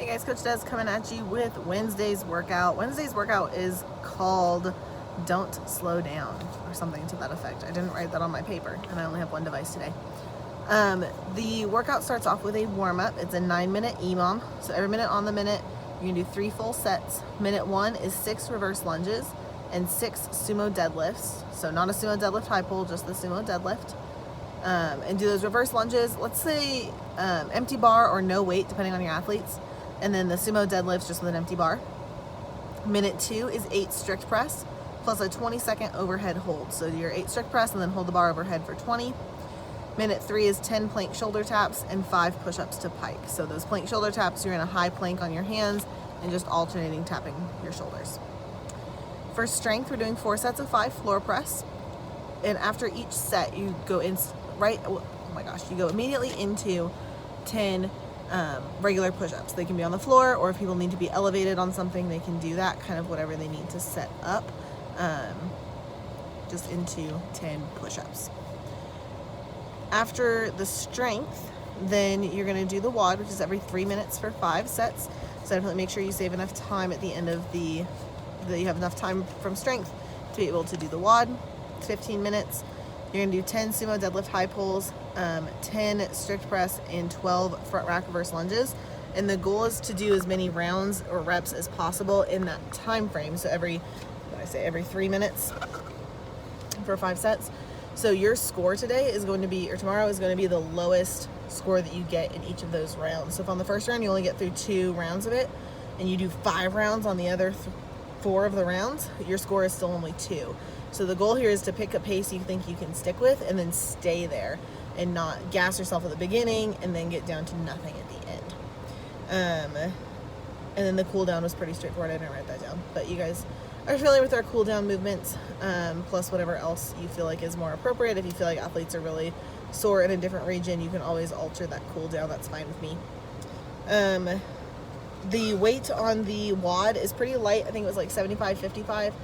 Hey guys, Coach Des coming at you with Wednesday's workout. Wednesday's workout is called Don't Slow Down or something to that effect. I didn't write that on my paper and I only have one device today. The workout starts off with a warm-up. It's a 9-minute EMOM. So every minute on the minute, you're gonna do 3 full sets. Minute 1 is 6 reverse lunges and 6 sumo deadlifts. So not a sumo deadlift high pull, just the sumo deadlift. And do those reverse lunges, let's say empty bar or no weight, depending on your athletes. And then the sumo deadlifts just with an empty bar. Minute 2 is 8 strict press plus a 20-second overhead hold. So your 8 strict press and then hold the bar overhead for 20. Minute 3 is 10 plank shoulder taps and 5 push-ups to pike. So those plank shoulder taps, you're in a high plank on your hands and just alternating tapping your shoulders. For strength, we're doing 4 sets of 5 floor press. And after each set, you go you go immediately into 10 regular push-ups. They can be on the floor, or if people need to be elevated on something, they can do that, kind of whatever they need to set up, just into 10 push-ups. After the strength, then you're going to do the WOD, which is every 3 minutes for 5 sets. So definitely make sure you save enough time at the end of that you have enough time from strength to be able to do the WOD. It's 15 minutes. You're going to do 10 sumo deadlift high pulls, 10 strict press, and 12 front rack reverse lunges. And the goal is to do as many rounds or reps as possible in that time frame. So every 3 minutes for 5 sets. So your score today is going to be, or tomorrow is going to be the lowest score that you get in each of those rounds. So if on the first round you only get through 2 rounds of it, and you do 5 rounds on the other 4 of the rounds, your score is still only 2. So the goal here is to pick a pace you think you can stick with and then stay there and not gas yourself at the beginning and then get down to nothing at the end. And then the cool down was pretty straightforward. I didn't write that down, but you guys are familiar with our cool down movements, plus whatever else you feel like is more appropriate. If you feel like athletes are really sore in a different region, you can always alter that cool down. That's fine with me. The weight on the WOD is pretty light. I think it was like 75, 55.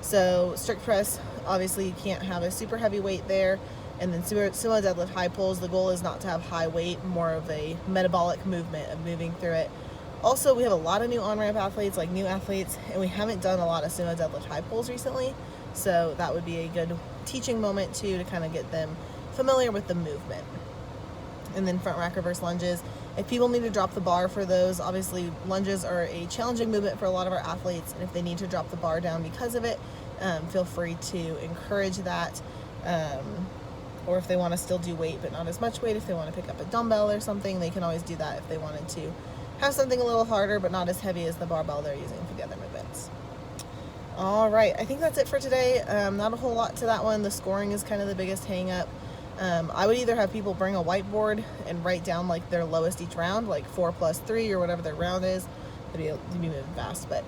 So strict press, obviously you can't have a super heavy weight there. And then sumo deadlift high pulls, the goal is not to have high weight, more of a metabolic movement of moving through it. Also, we have a lot of new on-ramp athletes, like new athletes, and we haven't done a lot of sumo deadlift high pulls recently. So that would be a good teaching moment too, to kind of get them familiar with the movement. And then front rack reverse lunges. If people need to drop the bar for those, obviously lunges are a challenging movement for a lot of our athletes, and if they need to drop the bar down because of it, feel free to encourage that. Or if they want to still do weight but not as much weight, if they want to pick up a dumbbell or something, they can always do that if they wanted to have something a little harder but not as heavy as the barbell they're using for the other movements. All right, I think that's it for today. Not a whole lot to that one. The scoring is kind of the biggest hang up. I would either have people bring a whiteboard and write down like their lowest each round, like 4 plus 3 or whatever their round is. It'd be moving fast, but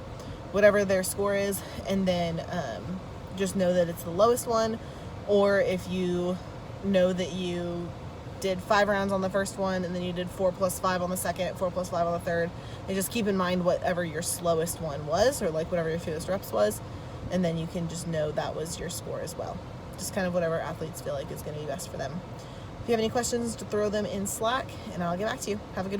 whatever their score is, and then just know that it's the lowest one. Or if you know that you did 5 rounds on the first one and then you did 4 plus 5 on the second, 4 plus 5 on the third, and just keep in mind whatever your slowest one was, or like whatever your fewest reps was, and then you can just know that was your score as well. Just kind of whatever athletes feel like is going to be best for them. If you have any questions, to throw them in Slack and I'll get back to you. Have a good week.